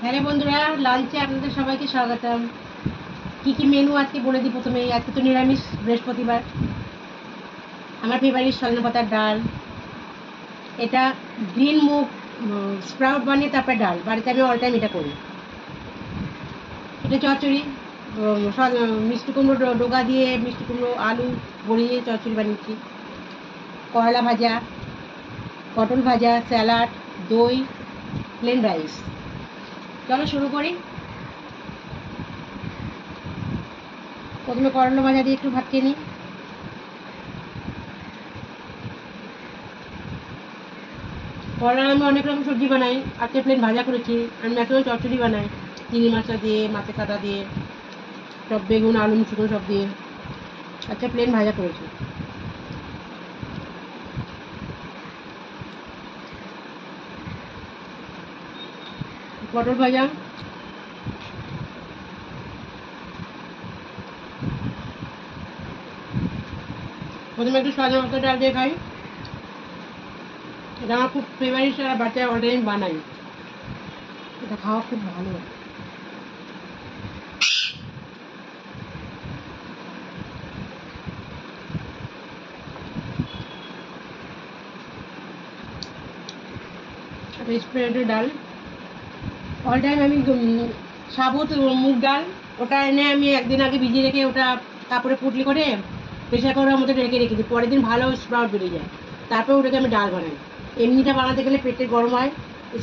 Hello বন্ধুরা, লাঞ্চে আপনাদের সবাইকে স্বাগতম। কি কি মেনু আজকে বলে দিই। প্রথমে আজকে তো নিরামিষ, বৃহস্পতিবার। আমার ফেভারিট সজনে পাতার ডাল। এটা গ্রিন মুগ স্প্রাউট বানিয়ে তারপরে ডাল, বাড়িতে আমি অল টাইম এটা করি। এটা চচ্চড়ি, মিষ্টি কুমড়ো ডোকা দিয়ে মিষ্টি কুমড়ো আলু গড়িয়ে চচ্চড়ি বানিয়েছি। করলা ভাজা, পটল ভাজা, স্যালাড, দই, প্লেন রাইস। চলো শুরু করি। প্রথমে করলা ভাজা দিয়ে একটু ভাত খেয়ে নিই। করলার আমি অনেক রকম সবজি বানাই। আজকে প্লেন ভাজা করেছি। আমি ম্যাক্সিমাম চচ্চড়ি বানাই, চিংড়ি মাছটা দিয়ে, মাছের কাঁটা দিয়ে, সব বেগুন আলু মিশুন সব দিয়ে। আজকে প্লেন ভাজা করেছি। পটল ভাজা, প্রথমে একটু সজনে পাতা ডাল দিয়ে খাই। এটা আমার খুব ফেভারিট, আর বাচ্চা অলরেডি বানাই। এটা খাওয়া খুব ভালো। স্প্রেডের ডাল, অল টাইম আমি সাবুত মুগ ডাল, ওটা এনে আমি একদিন আগে ভিজিয়ে রেখে ওটা কাপড়ে পুটলি করে প্রেশার করার মধ্যে রেখে রেখেছি। পরের দিন ভালো স্প্রাউট বেরিয়ে যায়। তারপর ওটাকে আমি ডাল বানাই। এমনিটা বানাতে গেলে পেটে গরম হয়,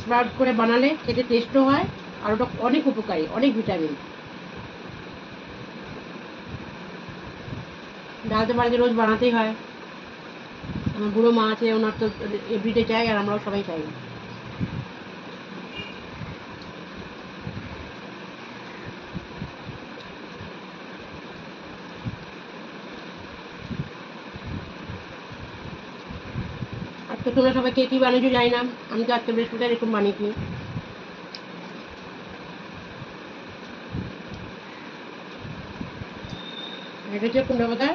স্প্রাউট করে বানালে খেতে টেস্টও হয়, আর ওটা অনেক উপকারী, অনেক ভিটামিন। ডাল তো বাড়িতে রোজ বানাতেই হয়। আমার বুড়ো মা আছে, ওনার তো এভরিডে চাই, আর আমরাও সবাই চাই। আজকে তোমরা সবাই কে কী বানিয়েছো জানি না। আমি তো আজকে বৃহস্পতিবার এরকম বানিয়েছি। এটা হচ্ছে কুমড়ো পাতার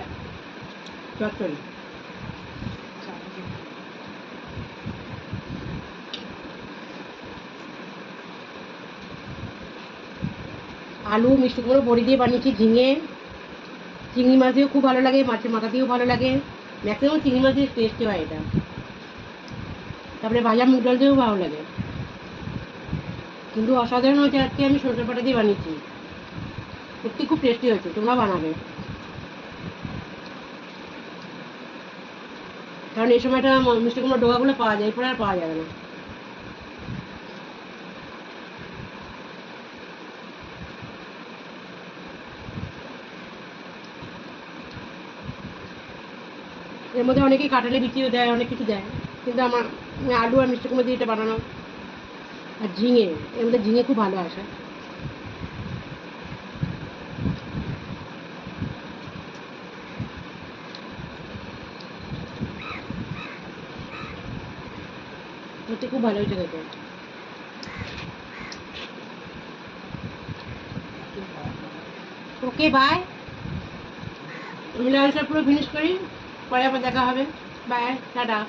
চচ্চড়ি। আলু মিষ্টি কুমড়ো বড়ি দিয়ে বানিয়েছি, ঝিঙে, চিংড়ি মাছ দিয়েও খুব ভালো লাগে, মাছের মাথা দিয়েও ভালো লাগে। ম্যাক্সিমাম চিংড়ি মাছ দিয়ে টেস্টি হয় এটা। তারপরে ভাজা মুগ ডাল দিয়েও ভালো লাগে। কিন্তু অসাধারণ হয়েছে আজকে, আমি সরষে পাতা দিয়ে বানিয়েছি। সত্যি খুব টেস্টি হয়েছে, তোমরা বানাবে। কারণ এই সময়টা মিষ্টি কুমড়ো ডোকাগুলো পাওয়া যায়, এরপরে আর পাওয়া যাবে না। এর মধ্যে অনেকেই কাঁঠালি বিচিও দেয়, অনেক কিছু দেয়। কিন্তু আমি আলু আর মিষ্টি কুমড়ো দিয়ে এটা বানানো। আর ঝিঙে, এর মধ্যে ঝিঙে খুব ভালো আসে। সত্যি খুব ভালো হয়েছে খেতে। ওকে বাই, আমি লাঞ্চটা পুরো ফিনিশ করি, পরে আবার দেখা হবে। Bye, tata.